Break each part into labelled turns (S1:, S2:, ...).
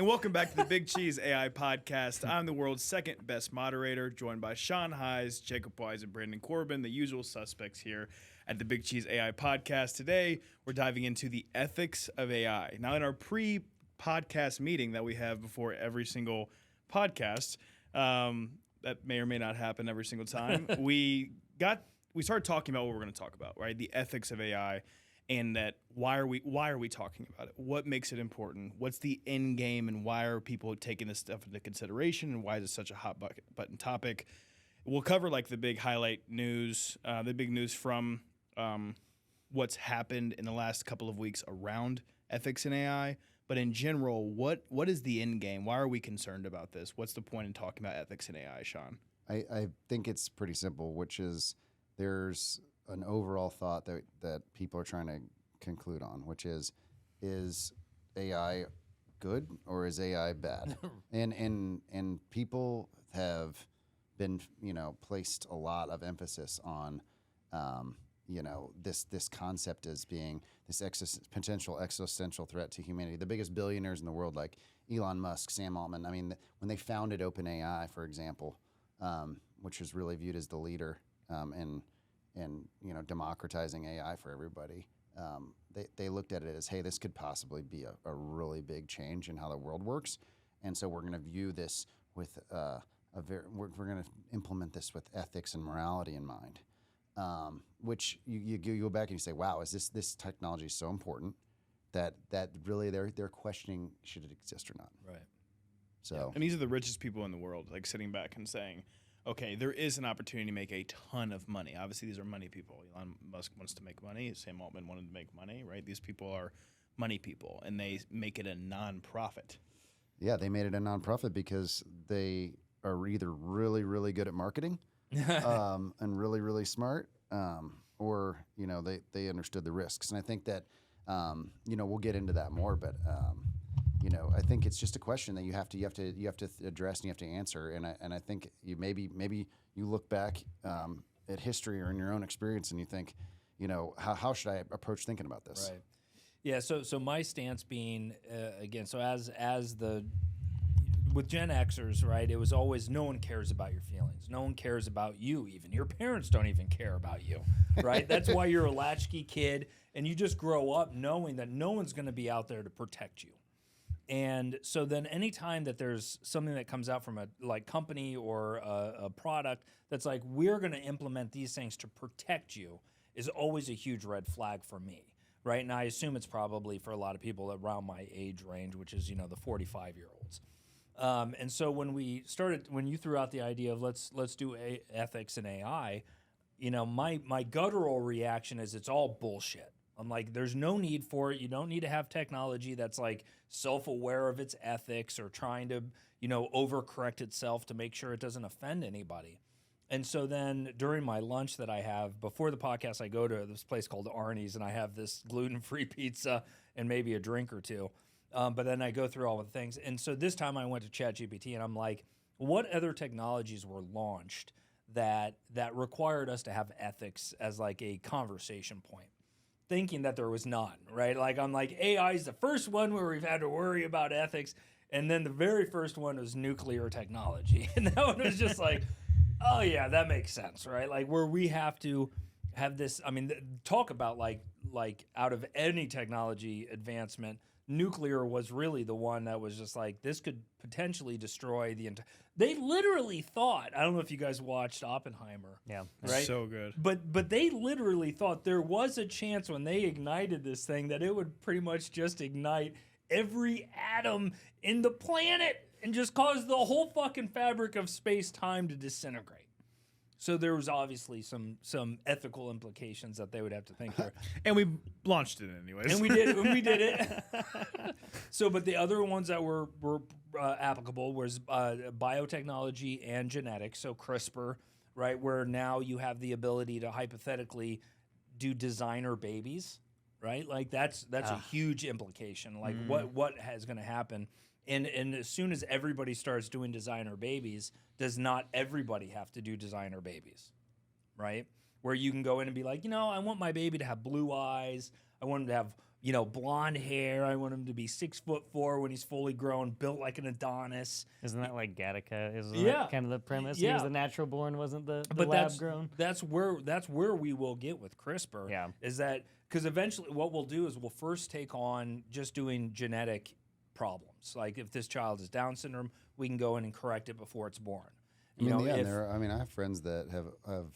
S1: And welcome back to the BigCheese AI Podcast. I'm the world's second best moderator, joined by Sean Hise, Jacob Wise, and Brandon Corbin, the usual suspects here at the BigCheese AI Podcast. Today, we're diving into the ethics of AI. Now, in our pre-podcast meeting that we have before every single podcast, that may or may not happen every single time, we started talking about what we're going to talk about, right? The ethics of AI. And that why are we talking about it? What makes it important? What's the end game, and why are people taking this stuff into consideration? And why is it such a hot button topic? We'll cover like the big highlight news, the big news from what's happened in the last couple of weeks around ethics in AI. But in general, what is the end game? Why are we concerned about this? What's the point in talking about ethics in AI, Sean?
S2: I think it's pretty simple, which is there's an overall thought that people are trying to conclude on, which is AI good or is AI bad? and people have been, placed a lot of emphasis on, this concept as being this potential existential threat to humanity. The biggest billionaires in the world, like Elon Musk, Sam Altman, when they founded OpenAI, for example, which is really viewed as the leader and democratizing AI for everybody, they looked at it as, hey, this could possibly be a really big change in how the world works, and so we're going to view this with we're going to implement this with ethics and morality in mind. Which you go back and you say, wow, is this technology so important that really they're questioning should it exist or not?
S1: Right.
S2: So,
S1: yeah. And these are the richest people in the world, like sitting back and saying, okay, there is an opportunity to make a ton of money. Obviously, these are money people. Elon Musk wants to make money. Sam Altman wanted to make money, right? These people are money people, and they make it a non-profit.
S2: Yeah, they made it a non-profit because they are either really, really good at marketing and really, really smart, or they understood the risks. And I think that we'll get into that more, but I think it's just a question that you have to address and you have to answer. And I think you maybe you look back at history or in your own experience and you think, how should I approach thinking about this?
S3: Right. Yeah. So my stance being again, so as with Gen Xers, right, it was always no one cares about your feelings. No one cares about you even. Your parents don't even care about you, right? That's why you're a latchkey kid, and you just grow up knowing that no one's going to be out there to protect you. And so then anytime that there's something that comes out from a company or a product that's like, we're going to implement these things to protect you, is always a huge red flag for me, right? And I assume it's probably for a lot of people around my age range, which is, the 45-year-olds. And so when you threw out the idea of let's do ethics in AI, my guttural reaction is it's all bullshit. I'm like, there's no need for it. You don't need to have technology that's like self-aware of its ethics or trying to, overcorrect itself to make sure it doesn't offend anybody. And so then during my lunch that I have before the podcast, I go to this place called Arnie's and I have this gluten-free pizza and maybe a drink or two. But then I go through all the things. And so this time I went to ChatGPT and I'm like, what other technologies were launched that required us to have ethics as like a conversation point? Thinking that there was none, right? Like I'm like, AI is the first one where we've had to worry about ethics. And then the very first one was nuclear technology. And that one was just like, oh yeah, that makes sense, right? Like where we have to have this, talk about like out of any technology advancement, nuclear was really the one that was just like, this could potentially destroy the entire. They literally thought, I don't know if you guys watched Oppenheimer.
S4: Yeah.
S3: Right?
S1: So good.
S3: But they literally thought there was a chance when they ignited this thing that it would pretty much just ignite every atom in the planet and just cause the whole fucking fabric of space-time to disintegrate. So there was obviously some ethical implications that they would have to think through.
S1: And we launched it anyways.
S3: And we did it. So, but the other ones that were applicable was biotechnology and genetics, so CRISPR, right, where now you have the ability to hypothetically do designer babies, right? Like that's a huge implication. Like what is going to happen? And as soon as everybody starts doing designer babies, does not everybody have to do designer babies, right? Where you can go in and be like, I want my baby to have blue eyes. I want him to have blonde hair. I want him to be 6'4" when he's fully grown, built like an Adonis.
S4: Isn't that like Gattaca? Isn't
S3: Yeah.
S4: that kind of the premise?
S3: Yeah.
S4: He was the natural born, wasn't the
S3: But
S4: lab grown?
S3: that's where we will get with CRISPR.
S4: Yeah.
S3: Is that because eventually what we'll do is we'll first take on just doing genetic problems. Like if this child is Down syndrome, we can go in and correct it before it's born.
S2: I have friends that have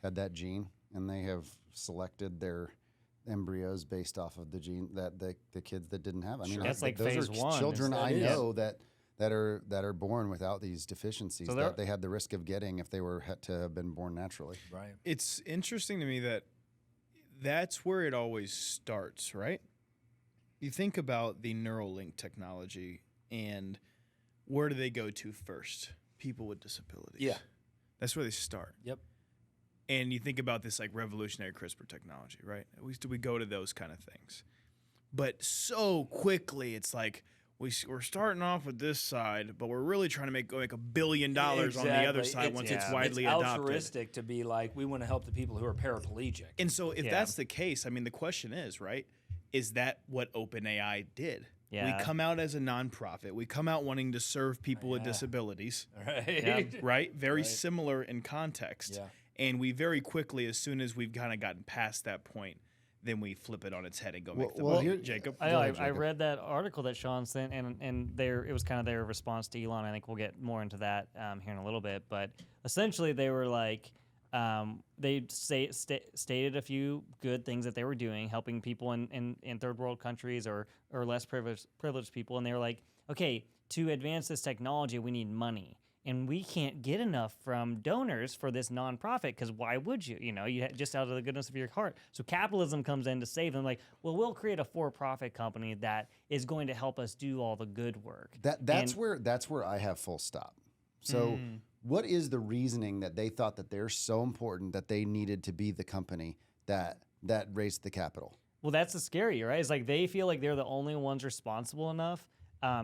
S2: had that gene, and they have selected their embryos based off of the gene that the kids that didn't have. I mean,
S4: That's like
S2: those
S4: phase
S2: are
S4: one.
S2: children I
S3: That is.
S2: know that are born without these deficiencies
S4: So
S2: that they had the risk of getting if they had to have been born naturally.
S3: Right.
S1: It's interesting to me that that's where it always starts, right? You think about the Neuralink technology, and where do they go to first? People with disabilities.
S3: Yeah.
S1: That's where they start.
S3: Yep.
S1: And you think about this like revolutionary CRISPR technology, right? At least we go to those kind of things. But so quickly, it's like we're starting off with this side, but we're really trying to make $1 billion on the other side once it's widely
S3: it's
S1: adopted.
S3: altruistic to be like, we want to help the people who are paraplegic.
S1: And so if that's the case, I mean, the question is, right, is that what OpenAI did?
S4: Yeah.
S1: We come out as a nonprofit. We come out wanting to serve people with disabilities,
S3: Right.
S1: right? Very similar in context.
S3: Yeah.
S1: And we very quickly, as soon as we've kind of gotten past that point, then we flip it on its head and go make the money. Jacob?
S4: I read that article that Sean sent, and it was kind of their response to Elon. I think we'll get more into that here in a little bit. But essentially, they were like, they stated a few good things that they were doing, helping people in third world countries or less privileged people. And they were like, okay, to advance this technology, we need money. And we can't get enough from donors for this nonprofit because why would you? You just out of the goodness of your heart. So capitalism comes in to save them. Like, well, we'll create a for-profit company that is going to help us do all the good work.
S2: That's where I have full stop. So what is the reasoning that they thought that they're so important that they needed to be the company that raised the capital?
S4: Well, that's the scary, right? It's like they feel like they're the only ones responsible enough.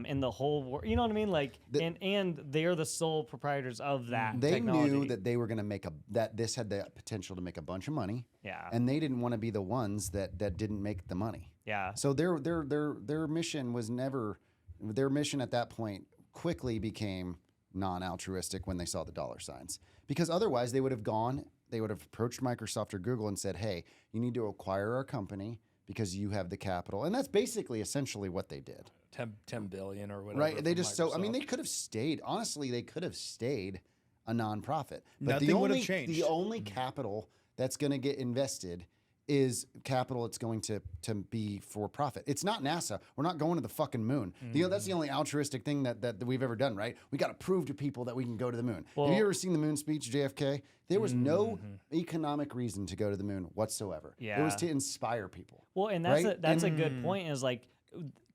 S4: In the whole world, you know what I mean? Like, and they're the sole proprietors of that technology.
S2: Knew that they were going to that this had the potential to make a bunch of money.
S4: Yeah.
S2: And they didn't want to be the ones that didn't make the money.
S4: Yeah.
S2: So their mission was never, their mission at that point quickly became non-altruistic when they saw the dollar signs. Because otherwise they would have approached Microsoft or Google and said, hey, you need to acquire our company because you have the capital. And that's basically essentially what they did.
S3: 10 billion or whatever.
S2: Right. They just
S3: Microsoft.
S2: they could have stayed. Honestly, they could have stayed a nonprofit. But
S1: Nothing would have changed.
S2: The only capital that's going to get invested is capital it's going to be for profit. It's not NASA. We're not going to the fucking moon. That's the only altruistic thing that we've ever done, right? We got to prove to people that we can go to the moon.
S4: Well,
S2: have you ever seen the moon speech, JFK? There was no economic reason to go to the moon whatsoever.
S4: Yeah.
S2: It was to inspire people.
S4: Well, and that's
S2: right?
S4: a good point. Is like,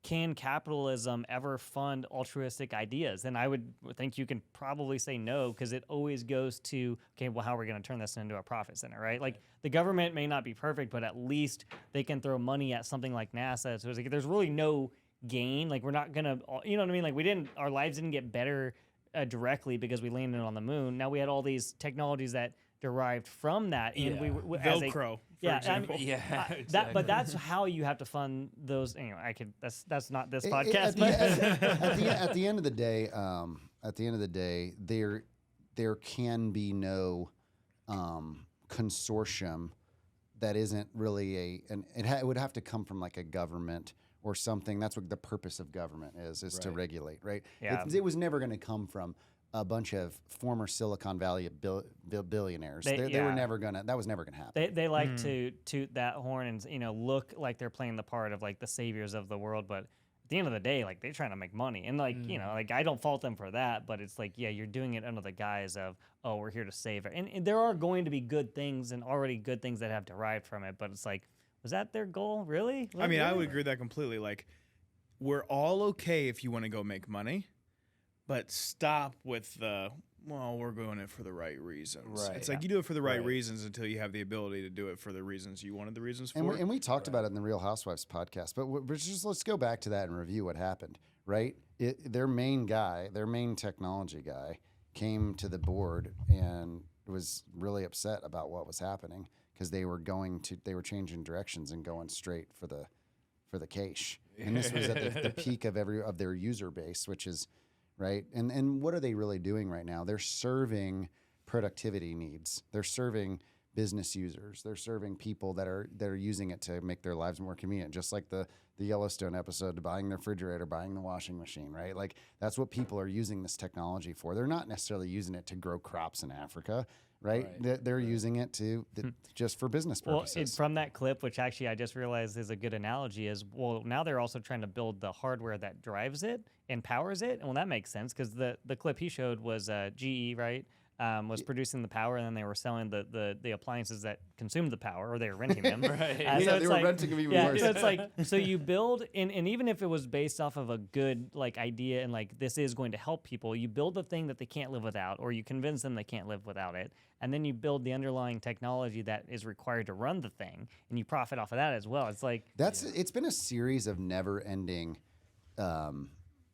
S4: can capitalism ever fund altruistic ideas? And I would think you can probably say no, because it always goes to, okay, well, how are we going to turn this into a profit center, right? Like, the government may not be perfect, but at least they can throw money at something like NASA. So it's like there's really no gain. Like, we're not going to, you know what I mean? Like, our lives didn't get better directly because we landed on the moon. Now we had all these technologies that derived from that. And we as a,
S1: Velcro,
S4: yeah,
S1: example.
S3: Exactly.
S4: but that's how you have to fund those. Anyway, that's not this
S2: At
S4: podcast.
S2: the end of the day, there can be no consortium that isn't really it would have to come from like a government or something. That's what the purpose of government is to regulate, right?
S4: Yeah.
S2: It was never going to come from a bunch of former Silicon Valley billionaires. They were never gonna. That was never gonna happen.
S4: They like to toot that horn and look like they're playing the part of like the saviors of the world, but at the end of the day, like, they're trying to make money. And like like, I don't fault them for that, but it's like, yeah, you're doing it under the guise of, oh, we're here to save it. And there are going to be good things and already good things that have derived from it, but it's like, was that their goal, really?
S1: I mean, I would agree with that completely. Like, we're all okay if you want to go make money, but stop with the, well, we're doing it for the right reasons.
S3: Right.
S1: It's like you do it for the right reasons until you have the ability to do it for the reasons you wanted the reasons for.
S2: And we talked about it in the Real Housewives podcast, but let's go back to that and review what happened, right? Their main technology guy came to the board and was really upset about what was happening because they were changing directions and going straight for for the cash. And this was at the peak of their user base, which is right. And what are they really doing right now? They're serving productivity needs. They're serving business users. They're serving people that are using it to make their lives more convenient, just like the Yellowstone episode, buying the refrigerator, buying the washing machine, right? Like that's what people are using this technology for. They're not necessarily using it to grow crops in Africa, right? They're using it to just for business purposes.
S4: Well, from that clip, which actually I just realized is a good analogy, is well, now they're also trying to build the hardware that drives it and powers it. And well, that makes sense because the clip he showed was GE, right? Was producing the power, and then they were selling the appliances that consumed the power, or they were renting them.
S3: Right.
S2: So they were renting them even worse.
S4: So it's like, so you build, and even if it was based off of a good like idea and like this is going to help people, you build the thing that they can't live without, or you convince them they can't live without it, and then you build the underlying technology that is required to run the thing, and you profit off of that as well. It's like
S2: it's been a series of never-ending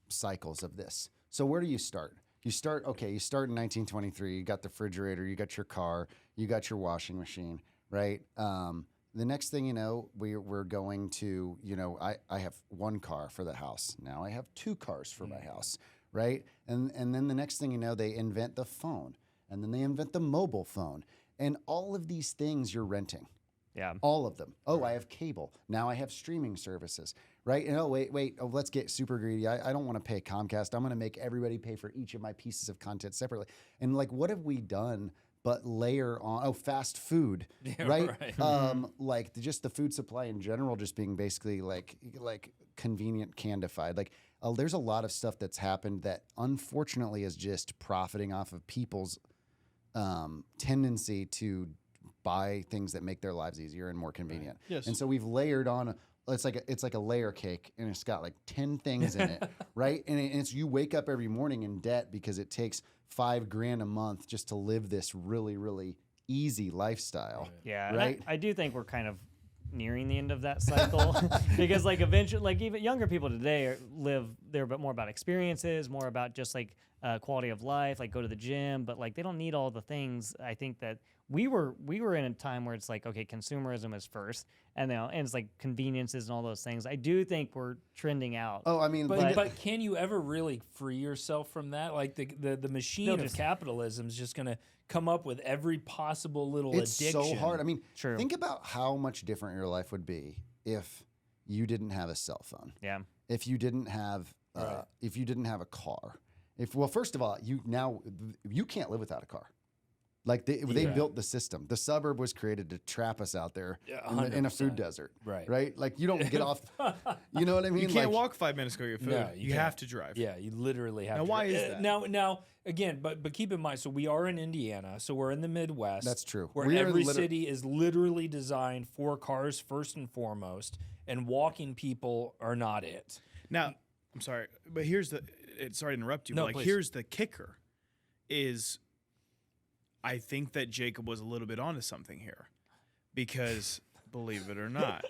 S2: cycles of this. So where do you start? You start in 1923, you got the refrigerator, you got your car, you got your washing machine, right? The next thing you know, we're going to, I have one car for the house. Now I have two cars for my house, right? And then the next thing you know, they invent the phone, and then they invent the mobile phone. And all of these things you're renting.
S4: Yeah.
S2: All of them. Oh, I have cable. Now I have streaming services, right? And wait. Oh, let's get super greedy. I don't want to pay Comcast. I'm going to make everybody pay for each of my pieces of content separately. And like, what have we done but layer on? Oh, fast food, right? Like just the food supply in general, just being basically like convenient candified. Like, there's a lot of stuff that's happened that unfortunately is just profiting off of people's tendency to buy things that make their lives easier and more convenient.
S1: Right. Yes.
S2: And so we've layered on. It's like a layer cake, and it's got like 10 things in it, right? And it's you wake up every morning in debt because it takes $5,000 a month just to live this really, really easy lifestyle.
S4: Yeah,
S2: right.
S4: And I do think we're kind of nearing the end of that cycle because like eventually, like even younger people today they're a bit more about experiences, more about just like quality of life, like go to the gym, but like they don't need all the things. I think that we were in a time where it's like, okay, consumerism is first, and it's like conveniences and all those things. I do think we're trending out.
S2: Oh, I mean,
S3: but can you ever really free yourself from that? Like the machine of capitalism is just going to come up with every possible little addiction.
S2: It's so hard. I mean,
S4: True.
S2: Think about how much different your life would be if you didn't have a cell phone.
S4: Yeah.
S2: If you didn't have a car. First of all, you can't live without a car. Like they built the system. The suburb was created to trap us out there in a food desert. Right. Like you don't get off. You know what I mean?
S1: You can't walk 5 minutes to go get food.
S3: No,
S1: you have to drive.
S3: Yeah, you literally have
S1: now,
S3: to.
S1: Why is that?
S3: Now again, but keep in mind, so we are in Indiana, so we're in the Midwest.
S2: That's true.
S3: Where every city is literally designed for cars first and foremost, and walking people are not it.
S1: Now, I'm sorry, but sorry to interrupt you.
S3: No,
S1: but like,
S3: please.
S1: here's the kicker: is I think that Jacob was a little bit onto something here, because believe it or not,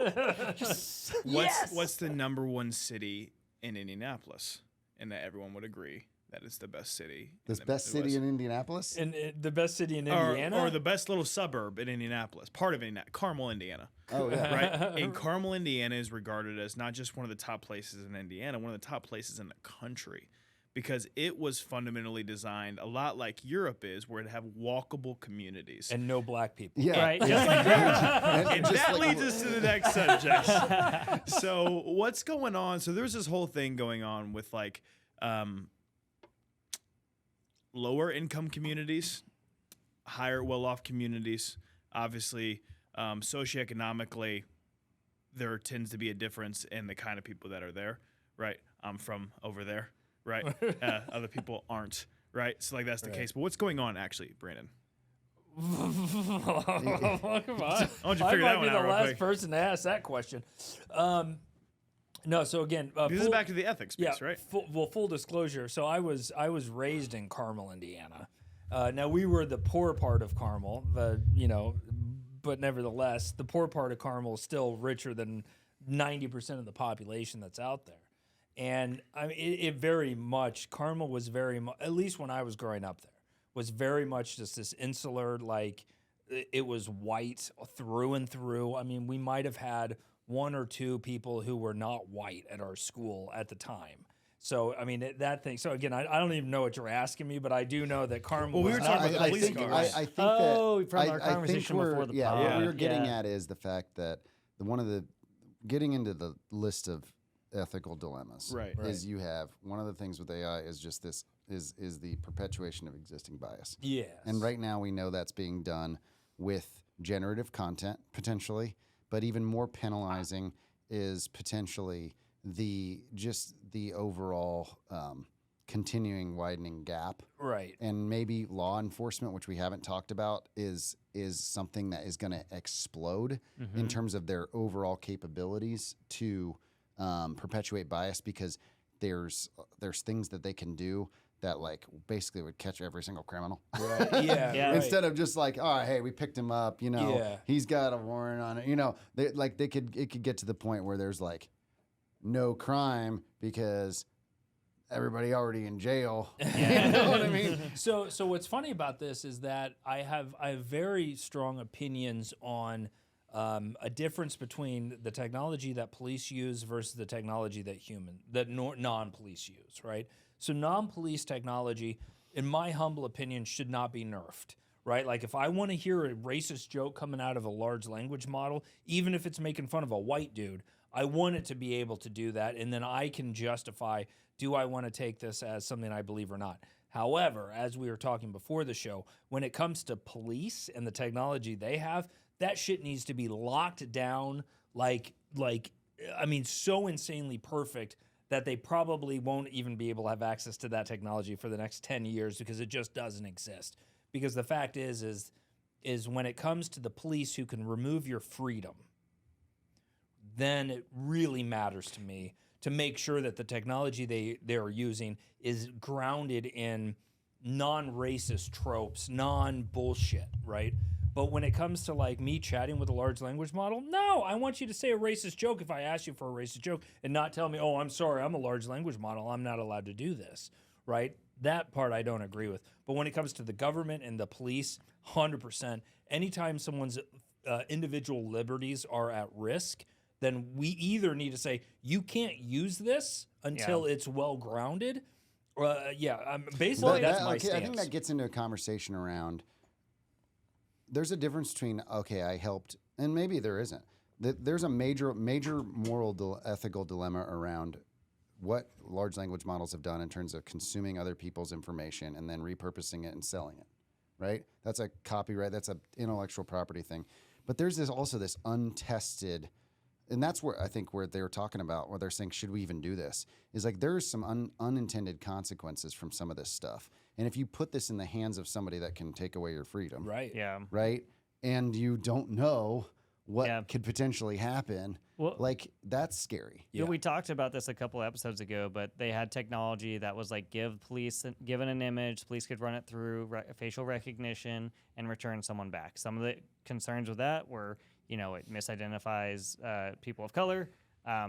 S1: what's the number one city in Indianapolis, and that everyone would agree that it's the best city.
S2: The best city in Indianapolis,
S3: and the best city in Indiana,
S1: or the best little suburb in Indianapolis, part of Indianapolis, Carmel, Indiana.
S2: Oh yeah,
S1: right. And Carmel, Indiana is regarded as not just one of the top places in Indiana, one of the top places in the country, because it was fundamentally designed a lot like Europe is, where it have walkable communities.
S3: and no black people.
S2: yeah.
S4: Right. Just like that.
S1: And that leads us to the next subject. So what's going on? So there's this whole thing going on with like lower income communities, higher well-off communities. Obviously, socioeconomically, there tends to be a difference in the kind of people that are there, right? I'm from over there, right? Other people aren't, right? So like that's the case. But what's going on actually, Brandon?
S3: Come on.
S1: I want you to figure
S3: I
S1: that
S3: might
S1: one
S3: be
S1: out
S3: the
S1: real
S3: last
S1: quick.
S3: person to ask that question. No, so again,
S1: This is back to the ethics piece, right?
S3: Full disclosure. So I was raised in Carmel, Indiana. Now we were the poor part of Carmel, but nevertheless, the poor part of Carmel is still richer than 90% of the population that's out there. And I mean, it very much, Carmel was very much, at least when I was growing up there, was very much just this insular, like it was white through and through. I mean, we might have had one or two people who were not white at our school at the time. So, I mean, that thing. So, again, I don't even know what you're asking me, but I do know that Carmen
S1: Well, we
S3: was
S1: were
S3: not
S1: talking about the police cars.
S2: I think
S4: from our
S2: I think
S4: conversation before the pod.
S2: what we were getting
S4: Yeah.
S2: at is the fact that one of the getting into the list of ethical dilemmas
S1: Right.
S2: is you have one of the things with AI is just this is the perpetuation of existing bias.
S3: Yes.
S2: And right now we know that's being done with generative content potentially, but even more penalizing is potentially the overall continuing widening gap.
S3: Right.
S2: And maybe law enforcement, which we haven't talked about, is something that is going to explode in terms of their overall capabilities to perpetuate bias, because there's things that they can do that like basically would catch every single criminal.
S3: Right. Yeah.
S4: Yeah.
S3: right.
S2: Instead of just like, oh, hey, we picked him up,
S3: Yeah.
S2: he's got a warrant on it. It could get to the point where there's like no crime because everybody already in jail. You know what I mean?
S3: So what's funny about this is that I have very strong opinions on a difference between the technology that police use versus the technology that non-police use, right? So non-police technology, in my humble opinion, should not be nerfed, right? Like if I want to hear a racist joke coming out of a large language model, even if it's making fun of a white dude, I want it to be able to do that, and then I can justify, do I want to take this as something I believe or not? However, as we were talking before the show, when it comes to police and the technology they have, that shit needs to be locked down so insanely perfect that they probably won't even be able to have access to that technology for the next 10 years because it just doesn't exist. Because the fact is when it comes to the police who can remove your freedom, then it really matters to me to make sure that the technology they're using is grounded in non-racist tropes, non-bullshit, right? But when it comes to like me chatting with a large language model, no, I want you to say a racist joke if I ask you for a racist joke and not tell me, oh, I'm sorry, I'm a large language model, I'm not allowed to do this, right? That part I don't agree with. But when it comes to the government and the police, 100%, anytime someone's individual liberties are at risk, then we either need to say, you can't use this until it's well-grounded. Basically, that's my stance.
S2: I think that gets into a conversation around, there's a difference between, okay, I helped, and maybe there isn't. There's a major moral ethical dilemma around what large language models have done in terms of consuming other people's information and then repurposing it and selling it, right? That's a copyright, that's an intellectual property thing. But there's also this untested, and that's where I think where they were talking about, where they're saying, should we even do this? Is like there's some unintended consequences from some of this stuff. And if you put this in the hands of somebody that can take away your freedom,
S3: Right.
S4: Yeah.
S2: right, and you don't know what could potentially happen,
S4: Well,
S2: like that's scary.
S3: Yeah.
S4: We talked about this a couple episodes ago, but they had technology that was like given an image, police could run it through facial recognition and return someone back. Some of the concerns with that were, it misidentifies people of color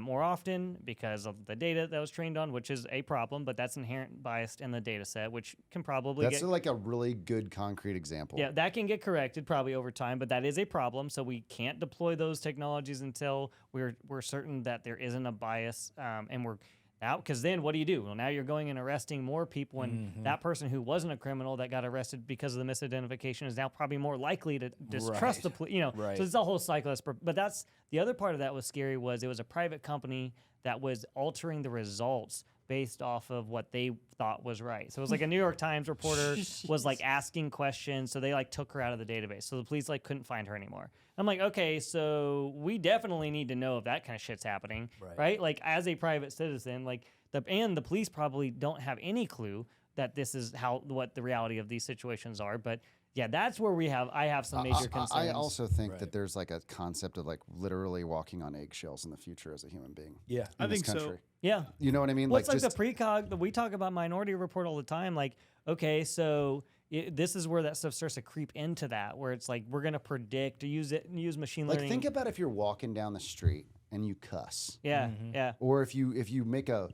S4: more often because of the data that was trained on, which is a problem, but that's inherent bias in the data set, which can probably
S2: That's like a really good concrete example.
S4: Yeah, that can get corrected probably over time, but that is a problem. So we can't deploy those technologies until we're certain that there isn't a bias, and we're out. Because then what do? Well, now you're going and arresting more people, and that person who wasn't a criminal that got arrested because of the misidentification is now probably more likely to distrust the police.
S3: Right.
S4: So it's a whole cycle. But that's the other part of that was scary. Was it was a private company that was altering the results based off of what they thought was right. So it was like a New York Times reporter was like asking questions, so they like took her out of the database. So the police like couldn't find her anymore. I'm like, okay, so we definitely need to know if that kind of shit's happening, right? Like as a private citizen, like the police probably don't have any clue that this is what the reality of these situations are, but yeah, that's where I have some major concerns.
S2: I also think that there's like a concept of like literally walking on eggshells in the future as a human being.
S3: Yeah,
S1: I think so.
S4: Yeah.
S2: You know what I mean?
S4: Well, it's like the precog that we talk about Minority Report all the time. Like, okay, so this is where that stuff starts to creep into that, where it's like we're gonna predict, use machine learning.
S2: Like, think about if you're walking down the street and you cuss.
S4: Yeah, yeah.
S2: Or if you make a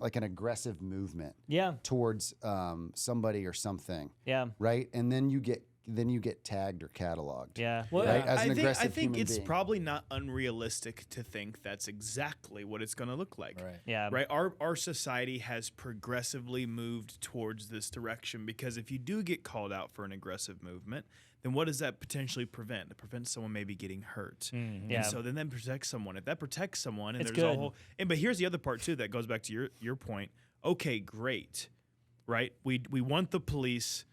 S2: like an aggressive movement.
S4: Yeah.
S2: Towards somebody or something.
S4: Yeah.
S2: Right, and then you then you get tagged or cataloged.
S4: Yeah.
S3: Well,
S2: Right? As an
S1: I
S2: aggressive
S1: think
S2: human
S1: it's
S2: being.
S1: probably not unrealistic to think that's exactly what it's going to look like.
S3: Right.
S4: Yeah.
S1: Right. Our society has progressively moved towards this direction, because if you do get called out for an aggressive movement, then what does that potentially prevent? It prevents someone maybe getting hurt.
S3: Mm-hmm.
S4: Yeah.
S1: And so then that protects someone. If that protects someone, and
S4: It's
S1: there's a
S4: good.
S1: whole but here's the other part too that goes back to your point. Okay, great. Right? We want the police.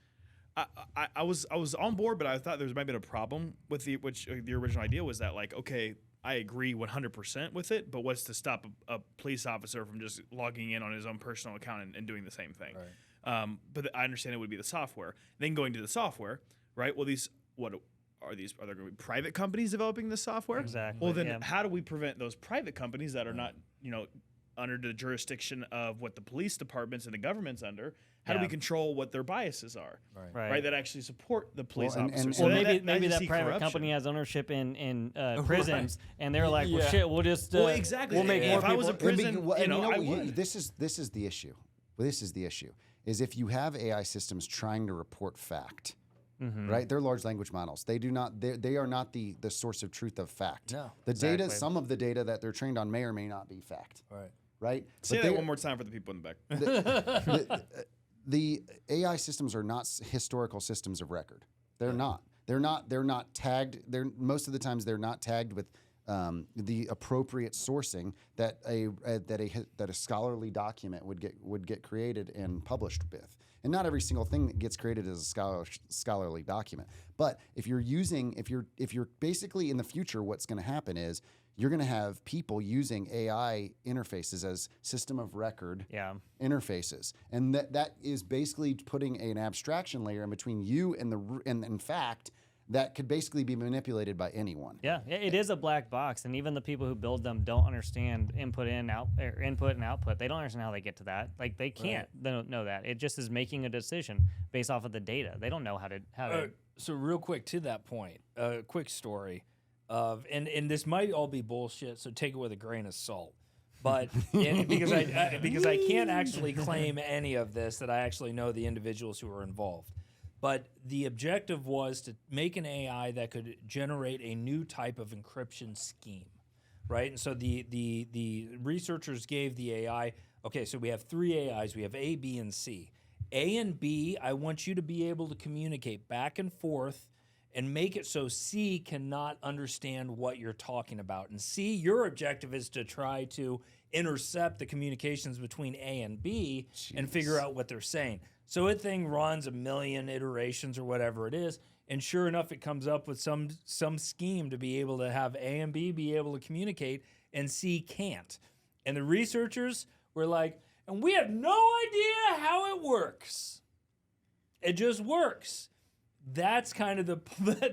S1: I was on board, but I thought there might have been a problem with the original idea was that, like, okay, I agree 100% with it, but what's to stop a police officer from just logging in on his own personal account and doing the same thing?
S3: Right.
S1: But I understand it would be the software. Then going to the software, right? Well, are there going to be private companies developing this software?
S4: Exactly,
S1: Well, then
S4: yeah.
S1: how do we prevent those private companies that are not, under the jurisdiction of what the police departments and the government's under? How do we
S4: Yeah.
S1: control what their biases are?
S4: Right.
S1: That actually support the police
S2: Well, and-
S1: officers.
S2: and-
S1: So
S4: Well,
S1: that-
S4: maybe
S1: I
S4: that
S1: see
S4: private
S1: corruption.
S4: company has ownership in prisons, and they're like, well,
S3: Yeah.
S4: shit, we'll just
S1: Well, exactly.
S4: we'll make
S1: If
S4: more
S1: I
S4: people.
S1: was a prison,
S2: Well, and
S1: I
S2: what,
S1: would.
S2: this is the issue. Well, this is the issue. Is if you have AI systems trying to report fact,
S4: Mm-hmm.
S2: right? They're large language models. They do not. They are not the source of truth of fact.
S3: No.
S2: The data.
S4: Exactly.
S2: Some of the data that they're trained on may or may not be fact.
S3: Right.
S2: Right.
S1: Say
S2: But
S1: that
S2: they-
S1: one more time for the people in the back.
S2: the AI systems are not historical systems of record. They're not. They're not tagged. Most of the times they're not tagged with the appropriate sourcing that a scholarly document would get created and published with. And not every single thing that gets created is a scholarly document. But if you're basically in the future, what's going to happen is you're going to have people using AI interfaces as system of record
S4: Yeah.
S2: interfaces, and that is basically putting an abstraction layer in between you and in fact that could basically be manipulated by anyone.
S4: Yeah, it is a black box, and even the people who build them don't understand input and output. They don't understand how they get to that. Like they can't. They don't know that. It just is making a decision based off of the data. They don't know how to.
S3: So real quick to that point, a quick story of and this might all be bullshit, so take it with a grain of salt. But because I can't actually claim any of this, that I actually know the individuals who are involved. But the objective was to make an AI that could generate a new type of encryption scheme, right? And so the researchers gave the AI, okay, so we have 3 AIs. We have A, B, and C. A and B, I want you to be able to communicate back and forth and make it so C cannot understand what you're talking about. And C, your objective is to try to intercept the communications between A and B and figure out what they're saying. So a thing runs 1 million iterations or whatever it is, and sure enough, it comes up with some scheme to be able to have A and B be able to communicate, and C can't. And the researchers were like, and we have no idea how it works. It just works. That's kind of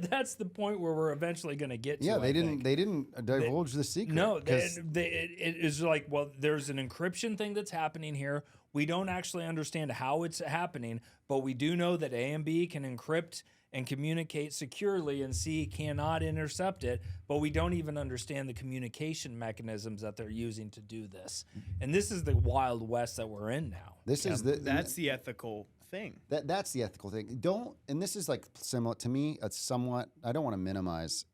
S3: that's the point where we're eventually going to get to.
S2: Yeah,
S3: I think.
S2: they didn't divulge the secret.
S3: No,
S2: 'cause-
S3: it is like, well, there's an encryption thing that's happening here. We don't actually understand how it's happening, but we do know that A and B can encrypt and communicate securely, and C cannot intercept it, but we don't even understand the communication mechanisms that they're using to do this. And this is the Wild West that we're in now.
S2: this is the
S1: That's the ethical thing.
S2: that's the ethical thing. And this is like similar to me. It's somewhat. I don't want to minimize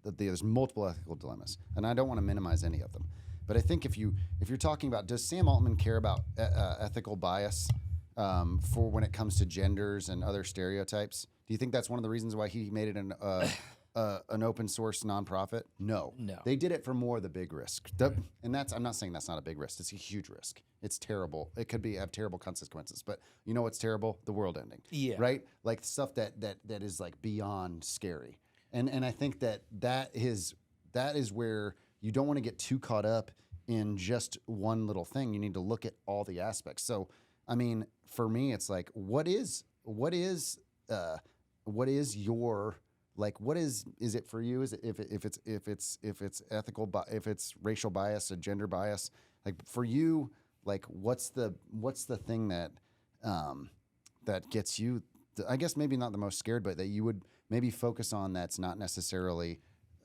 S2: there's multiple ethical dilemmas, and I don't want to minimize any of them. But I think if you're talking about, does Sam Altman care about ethical bias for when it comes to genders and other stereotypes? Do you think that's one of the reasons why he made it an open source nonprofit? No. They did it for more of the big risk. And I'm not saying that's not a big risk. It's a huge risk. It's terrible. It could have terrible consequences. But you know what's terrible? The world ending.
S3: Yeah.
S2: Right? Like stuff that is like beyond scary. And I think that is where you don't want to get too caught up in just one little thing. You need to look at all the aspects. So, I mean, for me, it's like, what is your, like, what is it for you? Is it if it's ethical, if it's racial bias, a gender bias, like for you, like what's the thing that that gets you, I guess maybe not the most scared, but that you would maybe focus on that's not necessarily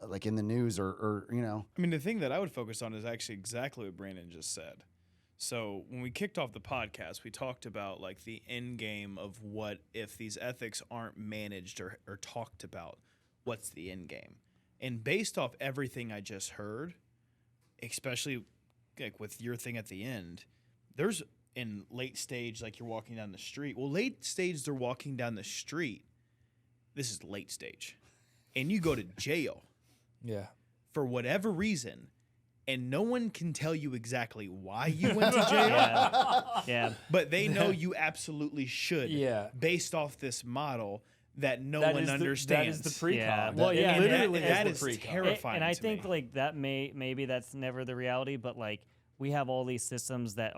S2: like in the news or.
S1: I mean, the thing that I would focus on is actually exactly what Brandon just said. So when we kicked off the podcast, we talked about like the end game of what if these ethics aren't managed or talked about, what's the end game? And based off everything I just heard, especially like with your thing at the end, there's in late stage, like you're walking down the street. Well, late stage, they're walking down the street. This is late stage. And you go to jail.
S3: Yeah.
S1: For whatever reason. And no one can tell you exactly why you went to jail.
S4: Yeah.
S1: But they know you absolutely should.
S3: Yeah.
S1: Based off this model that no one understands.
S3: That is the precon.
S4: Yeah.
S3: Well, yeah,
S1: And
S3: literally
S1: that
S3: is
S1: is
S3: the precon.
S1: terrifying.
S4: And I
S1: to
S4: think
S1: me.
S4: like that maybe that's never the reality, but like we have all these systems that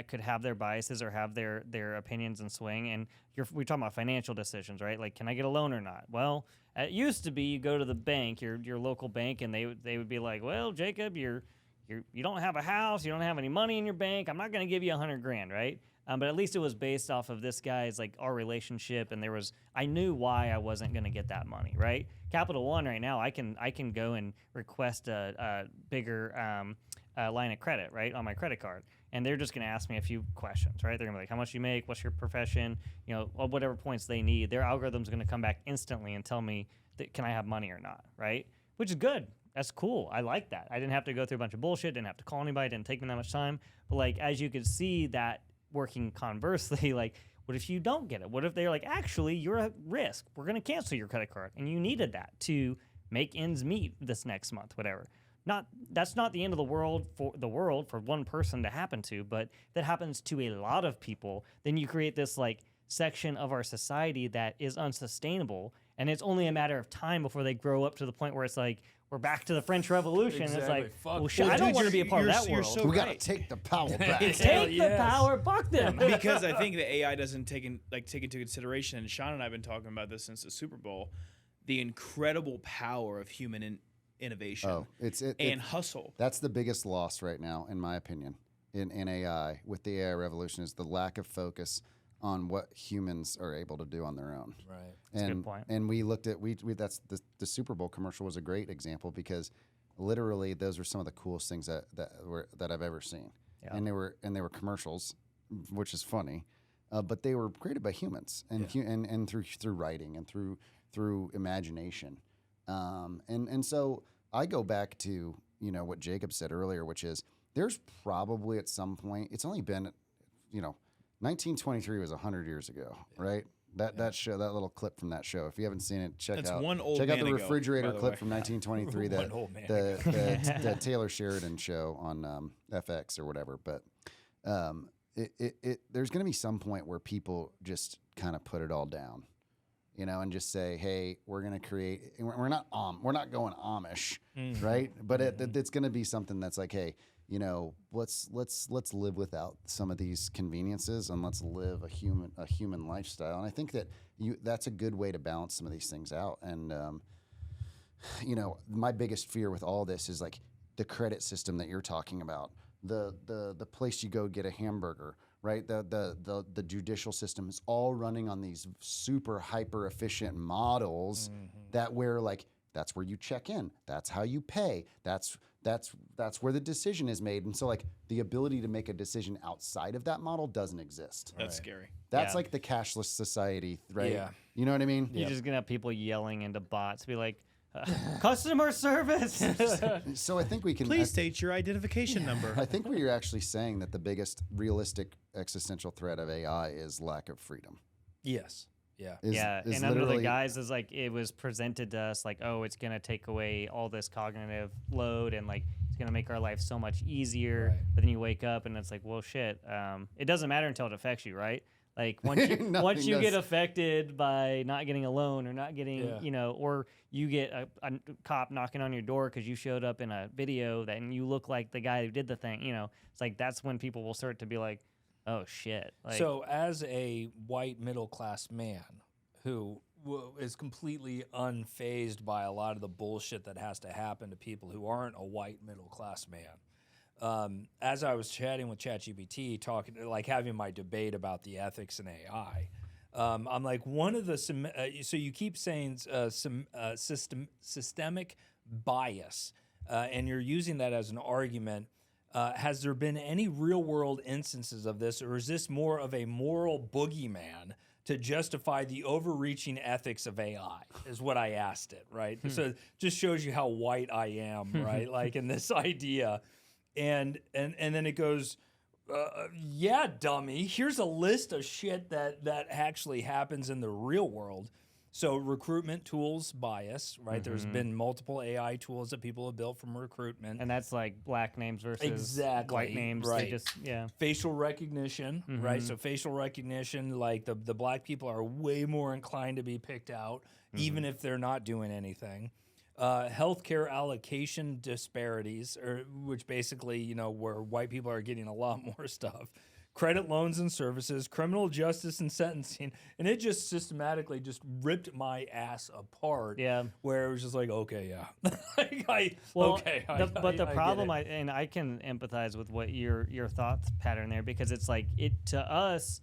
S4: could have their biases or have their opinions and swing. And we're talking about financial decisions, right? Like, can I get a loan or not? Well, it used to be you go to the bank, your local bank, and they would be like, well, Jacob, you don't have a house, you don't have any money in your bank. I'm not going to give you $100,000, right? But at least it was based off of this guy's like our relationship, and I knew why I wasn't going to get that money, right? Capital One right now, I can go and request a bigger line of credit, right, on my credit card, and they're just going to ask me a few questions, right? They're going to be like, how much you make, what's your profession, whatever points they need. Their algorithm's going to come back instantly and tell me can I have money or not, right? Which is good. That's cool. I like that. I didn't have to go through a bunch of bullshit, didn't have to call anybody, didn't take me that much time. But like, as you could see that working conversely, like, what if you don't get it? What if they're like, actually, you're at risk. We're going to cancel your credit card. And you needed that to make ends meet this next month, whatever. That's not the end of the world for one person to happen to, but that happens to a lot of people. Then you create this like section of our society that is unsustainable. And it's only a matter of time before they grow up to the point where it's like, we're back to the French Revolution.
S3: Exactly.
S4: It's like,
S3: Fuck
S4: well, shit,
S1: Well,
S4: I don't
S1: dude,
S4: want to be a part of that
S1: you're
S4: world.
S1: so
S2: We got to
S1: right.
S2: take the power back.
S4: Take
S3: Hell
S4: the
S3: yes.
S4: power, fuck them.
S1: Because I think the AI doesn't take into consideration, and Sean and I have been talking about this since the Super Bowl, the incredible power of human innovation and hustle.
S2: That's the biggest loss right now, in my opinion, in AI with the AI revolution is the lack of focus on what humans are able to do on their own.
S3: Right.
S4: That's a good point.
S2: And we looked at that's the Super Bowl commercial was a great example because literally those were some of the coolest things that I've ever seen.
S4: Yeah.
S2: And they were commercials, which is funny, but they were created by humans and through writing and through imagination. And so I go back to what Jacob said earlier, which is there's probably at some point it's only been 1923 was 100 years ago, right? That show, that little clip from that show. If you haven't seen it, check
S1: That's
S2: out
S1: one old
S2: check out
S1: man
S2: the
S1: ago,
S2: refrigerator
S1: by the
S2: clip
S1: way.
S2: from 1923.
S3: One old man
S2: the Taylor Sheridan show on FX or whatever. But there's going to be some point where people just kind of put it all down, and just say, hey, we're going to create. We're not going Amish, right? But it's going to be something that's like, hey. Let's live without some of these conveniences and let's live a human lifestyle. And I think that that's a good way to balance some of these things out. And my biggest fear with all this is like the credit system that you're talking about, the place you go get a hamburger, right? The judicial system is all running on these super hyper efficient models that where like that's where you check in, that's how you pay, that's where the decision is made. And so like the ability to make a decision outside of that model doesn't exist.
S1: That's scary.
S2: That's
S4: Yeah.
S2: like the cashless society, right?
S3: Yeah.
S2: You know what I mean?
S4: You're just going to have people yelling into bots, be like, customer service.
S2: So I think we can.
S1: Please state your identification number.
S2: I think we're actually saying that the biggest realistic existential threat of AI is lack of freedom.
S3: Yes. Yeah.
S2: Is
S4: and under the
S2: literally-
S4: guise is like it was presented to us like, oh, it's gonna take away all this cognitive load and like it's gonna make our life so much easier.
S3: Right.
S4: But then you wake up and it's like, well, shit. It doesn't matter until it affects you, right? Like once you get affected by not getting a loan or not getting, or you get a cop knocking on your door because you showed up in a video and you look like the guy who did the thing, it's like that's when people will start to be like, oh shit. Like,
S3: So as a white middle class man who is completely unfazed by a lot of the bullshit that has to happen to people who aren't a white middle class man, as I was chatting with ChatGPT, having my debate about the ethics in AI, I'm like, one of the so you keep saying systemic bias, and you're using that as an argument Has there been any real world instances of this, or is this more of a moral boogeyman to justify the overreaching ethics of AI? Is what I asked it, right? So it just shows you how white I am, right? Like in this idea, and then it goes, yeah, dummy. Here's a list of shit that actually happens in the real world. So recruitment tools bias, right? There's been multiple AI tools that people have built from recruitment.
S4: And that's like black names versus
S3: Exactly,
S4: white names.
S3: right.
S4: They just, yeah.
S3: Facial recognition, right? So facial recognition, like the black people are way more inclined to be picked out, even if they're not doing anything. Healthcare allocation disparities, which basically, where white people are getting a lot more stuff. Credit loans and services, criminal justice and sentencing, and it just systematically just ripped my ass apart.
S4: Yeah,
S3: where it was just like, okay, yeah,
S4: but the problem, I can empathize with what your thoughts pattern there, because it's like to us,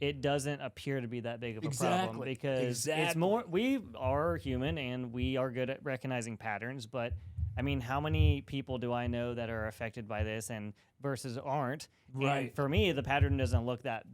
S4: it doesn't appear to be that big of a problem, because it's more, we are human and we are good at recognizing patterns, but I mean, how many people do I know that are affected by this and versus aren't?
S3: Right.
S4: And for me, the pattern doesn't look that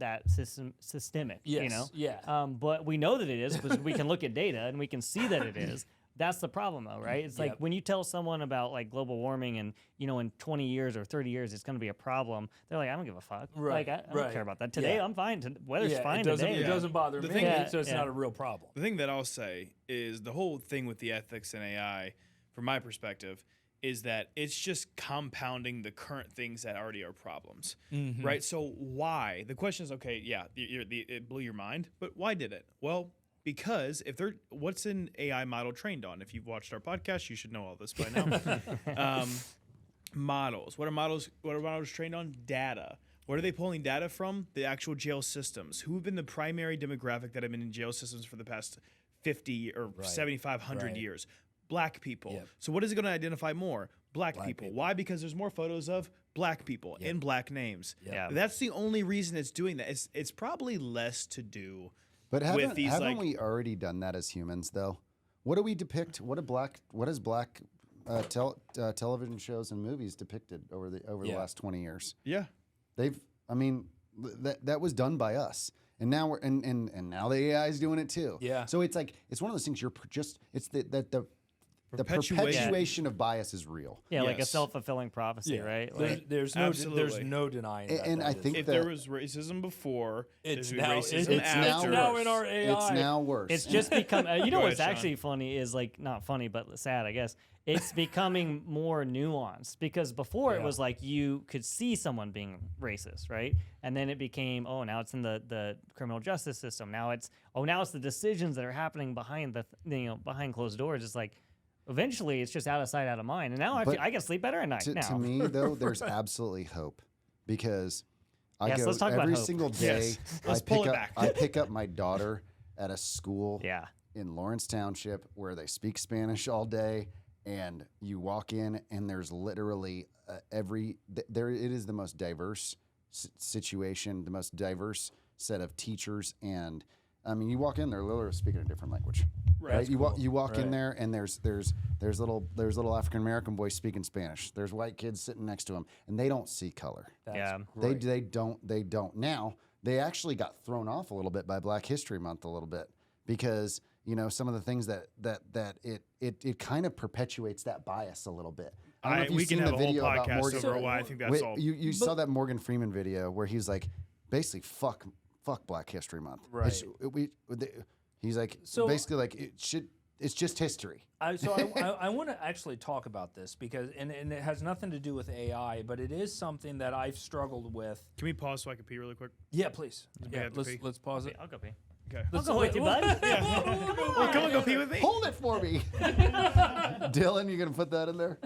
S4: systemic.
S3: Yes. Yeah.
S4: But we know that it is, because we can look at data and we can see that it is. That's the problem, though, right? It's like when you tell someone about like global warming and in 20 years or 30 years it's going to be a problem, they're like, I don't give a fuck.
S3: Right.
S4: Like I don't care about that. Today I'm fine. Weather's fine
S3: today.
S4: It
S3: doesn't bother me. So it's not a real problem.
S1: The thing that I'll say is the whole thing with the ethics in AI, from my perspective, is that it's just compounding the current things that already are problems, right? So why? The question is, okay, yeah, it blew your mind, but why did it? Well, because what's an AI model trained on? If you've watched our podcast, you should know all this by now. Models. What are models trained on? Data. What are they pulling data from? The actual jail systems. Who have been the primary demographic that have been in jail systems for the past 50 or 7,500 years? Black people. Yep. So what is it going to identify more? Black people. Why? Because there's more photos of black people in black names.
S4: Yeah.
S1: That's the only reason it's doing that. It's probably less to do.
S2: But haven't we already done that as humans, though? What do we depict? What has black television shows and movies depicted over the last 20 years?
S1: Yeah,
S2: that was done by us, and now now the AI is doing it too.
S1: Yeah.
S2: So it's like it's one of those things. The perpetuation of bias is real.
S4: Yeah, like a self-fulfilling prophecy, right? Like,
S3: there's no denying that.
S2: And I think
S1: if there was racism before,
S3: it's
S1: now
S3: in our AI.
S2: It's now worse.
S4: It's just become. What's actually funny is not funny, but sad, I guess. It's becoming more nuanced, because before it was like you could see someone being racist, right? And then it became, now it's in the criminal justice system. Now it's the decisions that are happening behind behind closed doors. It's like, eventually, it's just out of sight, out of mind. And now I can sleep better at night.
S2: To me, though, there's absolutely hope, because
S4: let's talk about
S2: every
S4: hope.
S2: single day.
S1: Let's pull it back.
S2: I pick up my daughter at a school
S4: in
S2: Lawrence Township where they speak Spanish all day, and you walk in and there's literally it is the most diverse situation, the most diverse set of teachers, and I mean, you walk in, they're literally speaking a different language. Right. You walk in there, and there's little African American boys speaking Spanish. There's white kids sitting next to them, and they don't see color. They don't. Now they actually got thrown off a little bit by Black History Month a little bit, because some of the things that it kind of perpetuates that bias a little bit. I don't know if you've seen the video about Morgan.
S1: I think that's all.
S2: You saw that Morgan Freeman video where he's like, basically, fuck Black History Month.
S3: Right.
S2: He's like, basically like it's just history.
S3: I want to actually talk about this, because and it has nothing to do with AI, but it is something that I've struggled with.
S1: Can we pause so I can pee really quick?
S3: Yeah, please.
S1: Yeah,
S3: let's pause it.
S4: I'll go pee.
S1: Okay.
S4: I'll go with you, bud.
S1: Well, come on, go pee with me.
S2: Hold it for me. Dylan, you gonna put that in there?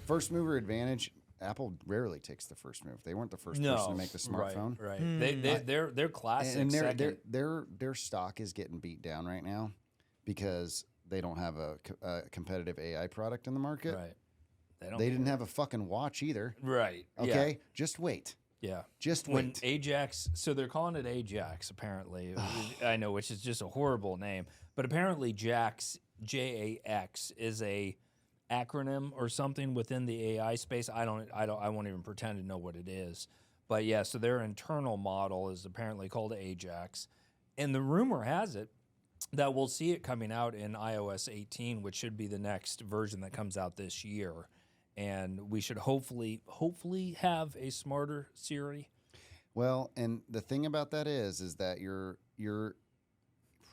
S2: First mover advantage. Apple rarely takes the first move. They weren't the first person to make the smartphone.
S3: Right. They're classic.
S2: And their stock is getting beat down right now because they don't have a competitive AI product in the market.
S3: Right.
S2: They didn't have a fucking watch either.
S3: Right.
S2: Okay.
S3: Yeah.
S2: Just wait.
S3: Yeah.
S2: Just
S3: when
S2: wait.
S3: Ajax, so they're calling it Ajax apparently. I know, which is just a horrible name, but apparently JAX, JAX, is a acronym or something within the AI space. I won't even pretend to know what it is. But yeah, so their internal model is apparently called Ajax. And the rumor has it that we'll see it coming out in iOS 18, which should be the next version that comes out this year. And we should hopefully have a smarter Siri.
S2: Well, and the thing about that is that you're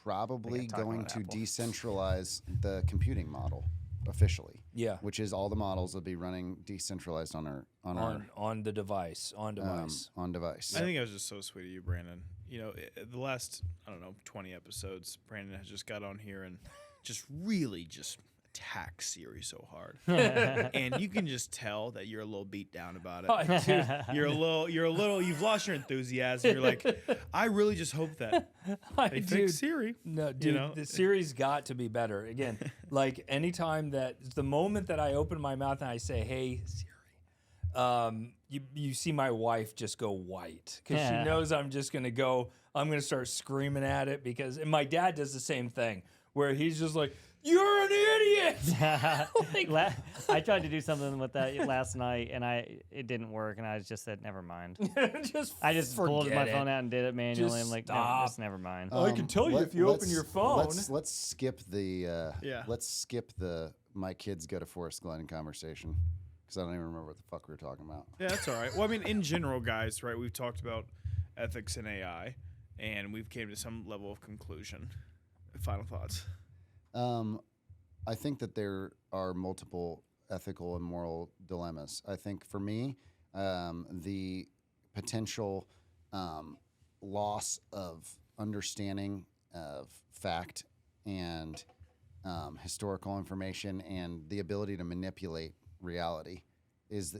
S2: probably going to decentralize the computing model officially.
S3: Yeah.
S2: Which is all the models will be running decentralized on
S3: the device. On device.
S1: I think it was just so sweet of you, Brandon. You know, the last, 20 episodes, Brandon has just got on here and just really just attack Siri so hard. And you can just tell that you're a little beat down about it.
S3: Oh, dude.
S1: You've lost your enthusiasm. You're like, I really just hope that they fix Siri.
S3: No, dude, the Siri's got to be better. Again, like anytime the moment that I open my mouth and I say, hey, Siri, you see my wife just go white because she knows I'm going to start screaming at it and my dad does the same thing where he's just like, you're an idiot.
S4: I tried to do something with that last night, and it didn't work, and I just said, never mind. I just pulled my phone out and did it manually. I'm like, no, just never mind.
S3: I can tell you if you open your phone.
S2: Let's skip the my kids go to Forest Glen conversation because I don't even remember what the fuck we were talking about.
S1: Yeah, that's all right. Well, I mean, in general, guys, right? We've talked about ethics in AI, and we've came to some level of conclusion. Final thoughts.
S2: I think that there are multiple ethical and moral dilemmas. I think for me, the potential loss of understanding of fact and historical information and the ability to manipulate reality is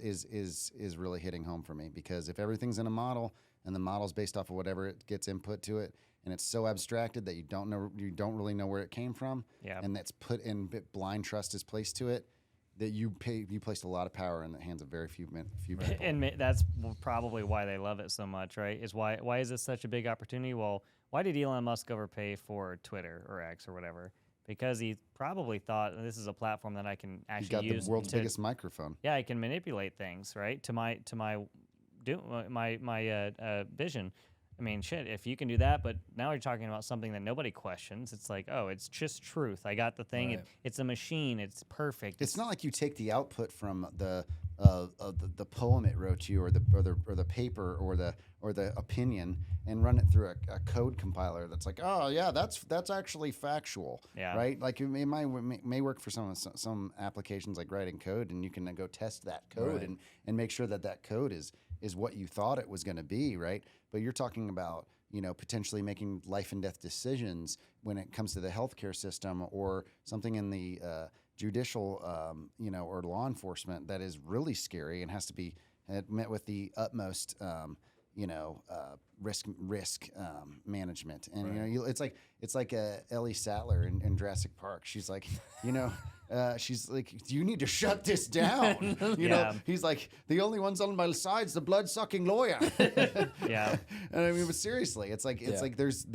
S2: really hitting home for me, because if everything's in a model and the model's based off of whatever it gets input to it, and it's so abstracted that you don't really know where it came from, and that's put in blind trust is placed to it, that you placed a lot of power in the hands of very few people.
S4: And that's probably why they love it so much, right? Is why is this such a big opportunity? Well, why did Elon Musk overpay for Twitter or X or whatever? Because he probably thought this is a platform that I can actually use.
S2: He's got the world's biggest microphone.
S4: Yeah, I can manipulate things, right? To my vision. I mean, shit, if you can do that, but now you're talking about something that nobody questions. It's like, oh, it's just truth. I got the thing.
S3: Right.
S4: It's a machine. It's perfect.
S2: It's not like you take the output from the poem it wrote to you, or the paper, or the opinion, and run it through a code compiler that's like, oh yeah, that's actually factual, right? Like it may work for some applications like writing code, and you can go test that code and make sure that code is what you thought it was going to be, right? But you're talking about, potentially making life and death decisions when it comes to the healthcare system or something in the judicial, or law enforcement that is really scary and has to be met with the utmost, risk management. And it's like Ellie Sattler in Jurassic Park. She's like, she's like, you need to shut this down. You know, he's like, the only ones on my side's the blood-sucking lawyer.
S4: Yeah.
S2: And I mean, but seriously, it's like there's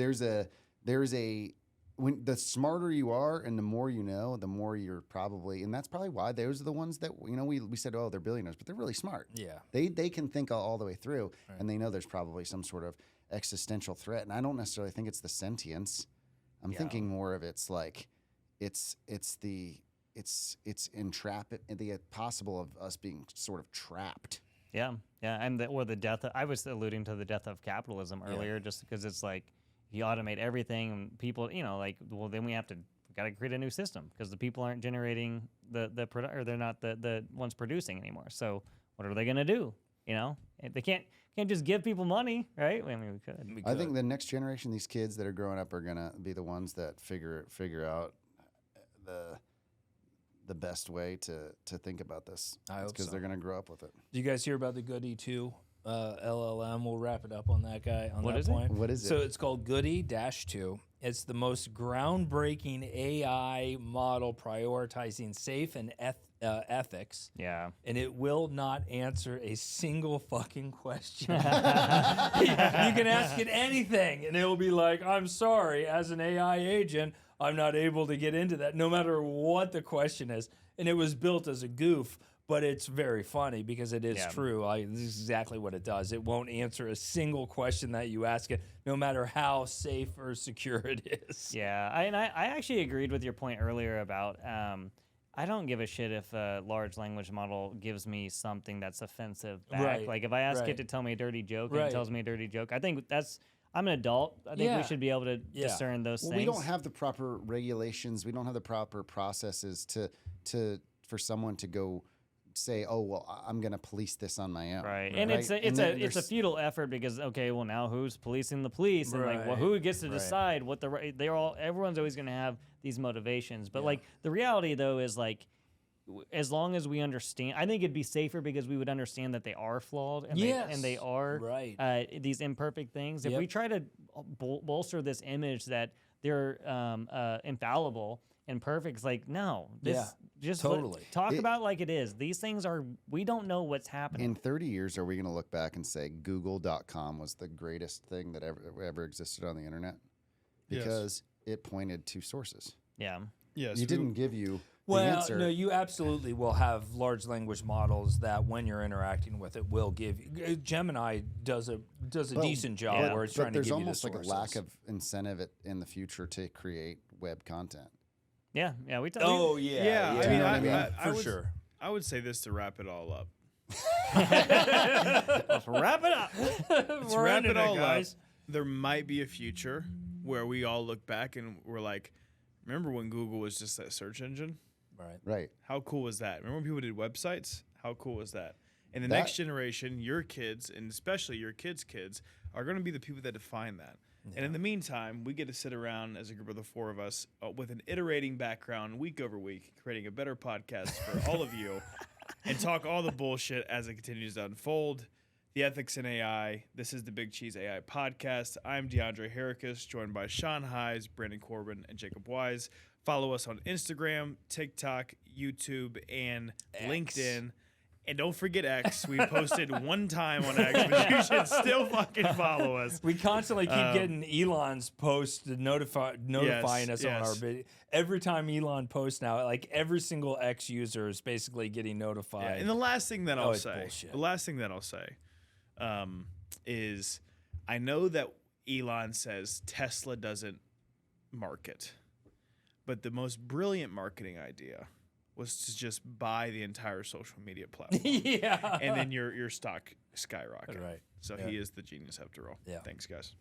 S2: a when the smarter you are and the more you know, the more you're probably, and that's probably why those are the ones that we said, oh, they're billionaires, but they're really smart.
S3: Yeah.
S2: They can think all the way through, and they know there's probably some sort of existential threat. And I don't necessarily think it's the sentience. I'm thinking more of it's like it's the possible of us being sort of trapped.
S4: Yeah, and the death. I was alluding to the death of capitalism earlier, just because it's like you automate everything, and people, then we got to create a new system because the people aren't generating or they're not the ones producing anymore. So what are they going to do? They can't just give people money, right? I mean, we could.
S2: I think the next generation, these kids that are growing up, are going to be the ones that figure out the best way to think about this.
S3: I hope
S2: because they're going to grow up with it.
S3: Do you guys hear about the Goody 2 LLM? We'll wrap it up on that guy.
S4: What is
S3: point.
S4: it?
S2: What is it?
S3: So it's called Goody-2. It's the most groundbreaking AI model prioritizing safe and ethics.
S4: Yeah.
S3: And it will not answer a single fucking question. You can ask it anything, and it will be like, I'm sorry, as an AI agent, I'm not able to get into that no matter what the question is. And it was built as a goof, but it's very funny because it is true. This is exactly what it does. It won't answer a single question that you ask it, no matter how safe or secure it is.
S4: Yeah, I actually agreed with your point earlier about I don't give a shit if a large language model gives me something that's offensive back.
S3: Right,
S4: Like if I ask it to tell me a dirty joke and it tells me a dirty joke, I think I'm an adult. I think we should be able to discern those things.
S2: We don't have the proper regulations. We don't have the proper processes for someone to go say, oh, well, I'm going to police this on my own.
S4: Right. And it's a futile effort because, okay, well, now who's policing the police? And like, well, who gets to decide what everyone's always going to have these motivations. But like the reality though is like, as long as we understand, I think it'd be safer because we would understand that they are flawed and they are these imperfect things. If we try to bolster this image that they're infallible and perfect, it's like, no, just talk about it like it is. These things we don't know what's happening.
S2: In 30 years, are we going to look back and say Google.com was the greatest thing that ever existed on the internet? Because it pointed to sources.
S4: Yeah.
S1: Yes.
S2: You didn't give you the
S3: Well,
S2: answer.
S3: no, you absolutely will have large language models that when you're interacting with it will give you. Gemini does a decent job where it's trying to give you the sources.
S2: There's almost like a lack of incentive in the future to create web content.
S4: Yeah, we talk.
S3: Oh yeah.
S1: I mean,
S3: for sure.
S1: I would say this to wrap it all up.
S4: Let's wrap it up.
S1: Let's wrap it all up. There might be a future where we all look back and we're like, remember when Google was just that search engine?
S2: Right.
S1: How cool was that? Remember when people did websites? How cool was that? And the next generation, your kids, and especially your kids' kids, are going to be the people that define that. Yeah. And in the meantime, we get to sit around as a group of the four of us with an iterating background week over week, creating a better podcast for all of you and talk all the bullshit as it continues to unfold. The Ethics in AI. This is the BigCheese AI Podcast. I'm DeAndre Harakas, joined by Sean Hise, Brandon Corbin, and Jacob Wise. Follow us on Instagram, TikTok, YouTube, and LinkedIn. And don't forget X. We posted one time on X, but you should still fucking follow us.
S3: We constantly keep getting Elon's post notifying us on our video. Every time Elon posts now, like every single X user is basically getting notified.
S1: Yeah, and the last thing that I'll say, is I know that Elon says Tesla doesn't market, but the most brilliant marketing idea was to just buy the entire social media platform. And then your stock skyrocketed.
S3: Right.
S1: So he is the genius after all.
S3: Yeah.
S1: Thanks, guys.